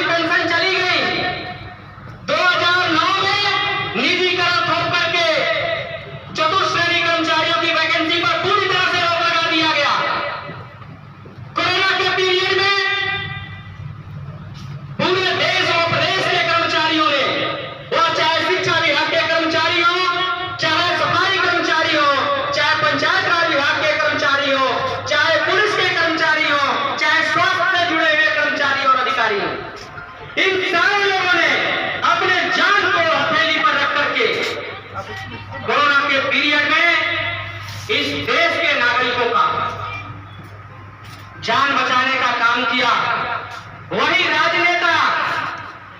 पुरानी पेंशन चली गई। 2009 में निजीकरण थोप करके चतुश्रेणी कर्मचारियों की वैकेंसी पर पूरी तरह से रोक लगा दिया गया। कोरोना के पीरियड में पूरे देश और प्रदेश के कर्मचारियों ने, वह चाहे शिक्षा विभाग के कर्मचारी हो, चाहे सफाई कर्मचारी हो, चाहे पंचायत राज विभाग के कर्मचारी हो, चाहे पुलिस के कर्मचारी हो, चाहे स्वास्थ्य से जुड़े हुए कर्मचारी और अधिकारी हो, इन सारे लोगों ने अपने जान को हथेली पर रख करके कोरोना के पीरियड में इस देश के नागरिकों का जान बचाने का काम किया। वही राजनेता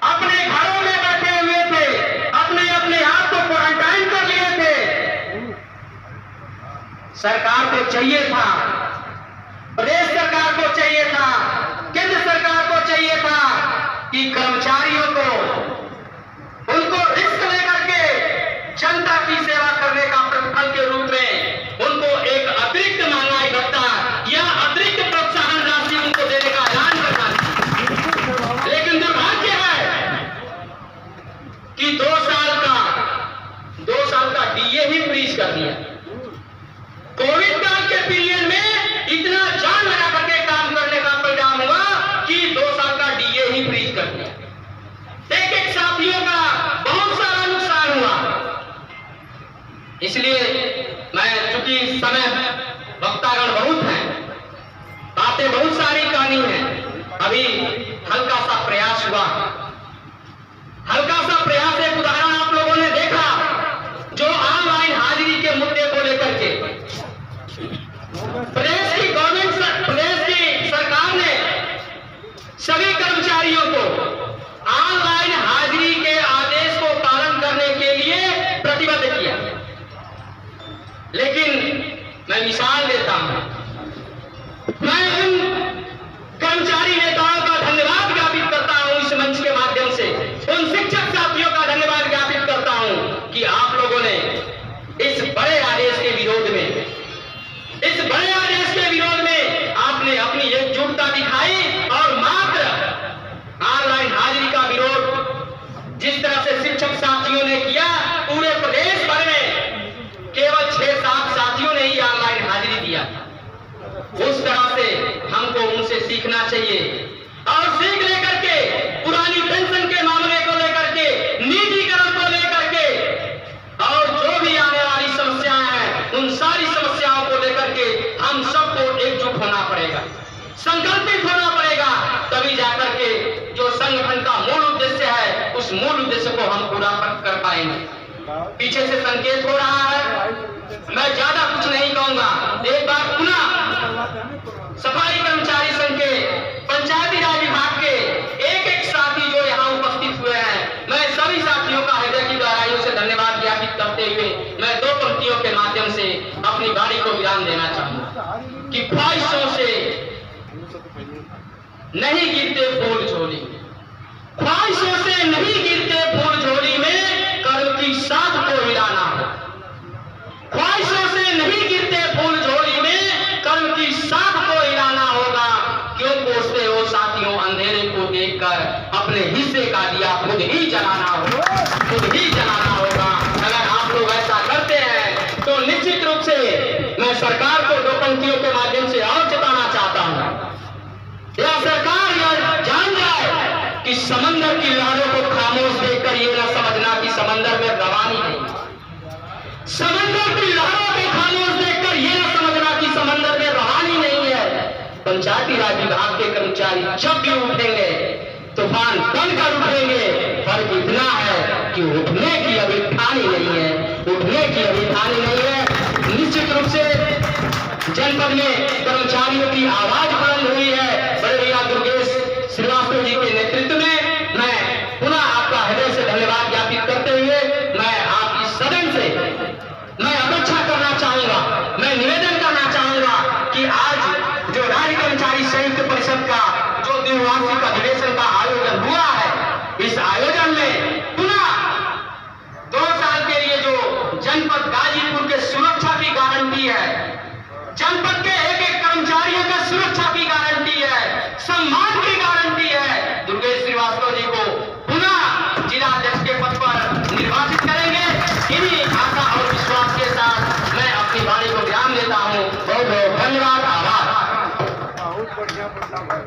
अपने घरों में बैठे हुए थे, अपने अपने आप को क्वारंटाइन कर लिए थे। सरकार को चाहिए था, प्रदेश सरकार को चाहिए था, केंद्र सरकार को चाहिए था कि कर्मचारियों को, उनको रिस्क लेकर के जनता की सेवा करने का प्रतिफल के रूप में उनको एक अतिरिक्त महंगाई भत्ता या अतिरिक्त प्रोत्साहन राशि उनको देने का ऐलान करना था। लेकिन दुर्भाग्य है कि 2 साल का डीए ही फ्रीज कर दिया। कोविड काल के पीरियड में इतना जान लगा करके काम करने का परिणाम हुआ कि 2 साल का डीए ही फ्रीज कर दिया। एक साथियों का बहुत सारा नुकसान हुआ। इसलिए मैं, चूंकि समय, वक्तागण बहुत हैं, बातें बहुत सारी कहनी हैं, अभी हल्का सा प्रयास हुआ, हल्का सा प्रयास। एक उदाहरण आप लोगों ने देखा जो ऑनलाइन हाजिरी के मुद्दे को लेकर के प्रदेश की सरकार ने सभी कर्मचारियों को ऑनलाइन हाजिरी के आदेश को पालन करने के लिए प्रतिबद्ध किया। लेकिन मैं मिसाल देता हूं, मैं उन कर्मचारी नेताओं का धन्यवाद ज्ञापित करता हूं इस मंच के माध्यम से, उन शिक्षक साथियों का धन्यवाद ज्ञापित करता हूं कि आप लोगों ने इस बड़े आदेश के विरोध में, आपने अपनी एकजुटता दिखाई और मात्र ऑनलाइन हाजिरी का विरोध जिस तरह से शिक्षक साथियों ने किया, पूरे प्रदेश भर में केवल 6-7 साथियों ने ही ऑनलाइन हाजिरी दिया। उस तरह से हमको उनसे सीखना चाहिए और सीख लेकर के पुरानी पेंशन के मामले को लेकर के, निजीकरण को लेकर के और जो भी आने वाली समस्याएं हैं, उन सारी समस्याओं को लेकर के हम सबको एकजुट होना पड़ेगा, संकल्पित होना पड़ेगा, तभी जाकर के जो संगठन का मूल उद्देश्य है उस मूल उद्देश्य को हम पूरा कर पाएंगे। पीछे से संकेत हो रहा है, मैं ज्यादा कुछ नहीं कहूंगा। एक बार पुनः सफाई कर्मचारी संघ के, पंचायती राज विभाग के एक साथी जो यहाँ उपस्थित हुए हैं, मैं सभी साथियों का हृदय की गहराइयों से धन्यवाद ज्ञापित करते हुए मैं 2 पंक्तियों के माध्यम से अपनी वाणी को विराम देना चाहूंगा कि ख्वाहिशों से नहीं गिरते फूल झोली, ख्वाहिशों से नहीं गिरते फूल झोली में कर्म की साध को हिलाना हो। ख्वाहिशों से नहीं गिरते फूल झोली में कर्म की साध को हिलाना होगा। क्यों कोसते हो साथियों अंधेरे को देखकर, अपने हिस्से का दिया खुद ही जलाना होगा। अगर आप लोग ऐसा करते हैं तो निश्चित रूप से मैं सरकार को 2 पंक्तियों के माध्यम से और चेताना चाहता हूं, यह सरकार यह जान जाए कि समंदर की लहरों को खामोश देखकर ये न समझना कि समंदर में रवानी नहीं, समंदर की लहरों को खामोश देखकर ये न समझना कि समंदर में रवानी नहीं है। पंचायती राज विभाग के कर्मचारी जब भी उठेंगे तूफान बनकर उठेंगे, फर्क इतना है कि उठने की अभी ठानी नहीं है, निश्चित रूप से जनपद में कर्मचारियों की आवाज बुलंद हुई है। बड़े भैया दुर्गेश श्रीवास्तव जी के नेतृत्व में मैं पुनः आपका हृदय से धन्यवाद ज्ञापित करते हुए मैं आप इस सदन से मैं अपेक्षा करना चाहूंगा, मैं निवेदन करना चाहूंगा कि आज जो राज्य कर्मचारी संयुक्त परिषद का जो द्विवार्षिक अधिवेशन का आयोजन हुआ है, इस आयोजन में पुनः 2 साल के लिए जो जनपद गाजीपुर के सुरक्षा की गारंटी है, जनपद के एक कर्मचारियों के सुरक्षा की गारंटी है, पुटला